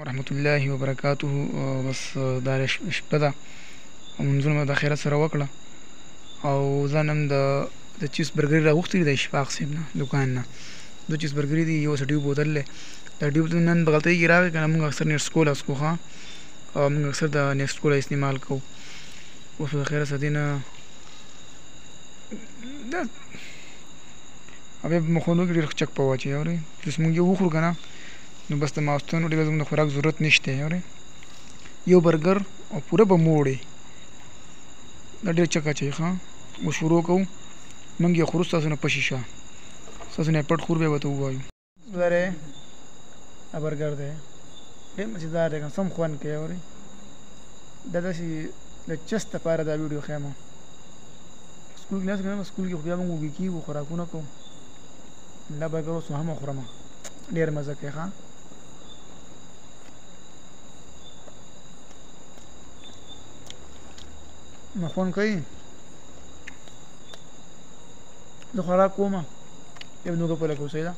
ورحمة الله وبرکاته. بس دا شپه ده منځونه مې د خیرت سره وکړه او ځان هم د چیز برګري راغوښتي دي د اشفاق صاحب نه دوکان نه. 2 چیز برګري دي، یو ډیو بوتل دی. دا ډیو بوتل نن په غلطۍ کې راغی که نه، موږ اکثر نیټس کولا څکو ښه، او موږ اکثر د نیټس کولا استعمال کوو. اوس د خیره څه دې نه بیا په مخونو کې ډېر چک په واچوي اورې، چې موږ یو وخورو که نه نو بس د ماخوستن ډېر زموږ د خوراک ضرورت نشته اورې. یو برګر او پوره به موړې دا ډېر چک اچوي ښه. اوس شروع کوو، موږ یې خورو، ستاسو نه پشي شه، ستاسو نه پټ خور بیا به ورته ووایو. دا دی دا برګر دی، ډېر مزېدار دی، سم خوند کوي اورې. دا داسې د چست دپاره دا ویډیو ښیم. سکول کې ناست که نه، سکول کې خو بیا موږ وږي کېږو، خوراکونه کوو. دا برګر اوس هم خورم، ډېر مزه کوي ښه. نو خوند کوي. زه خوراک کوم، یو نوګه په لکه اوسئ ده.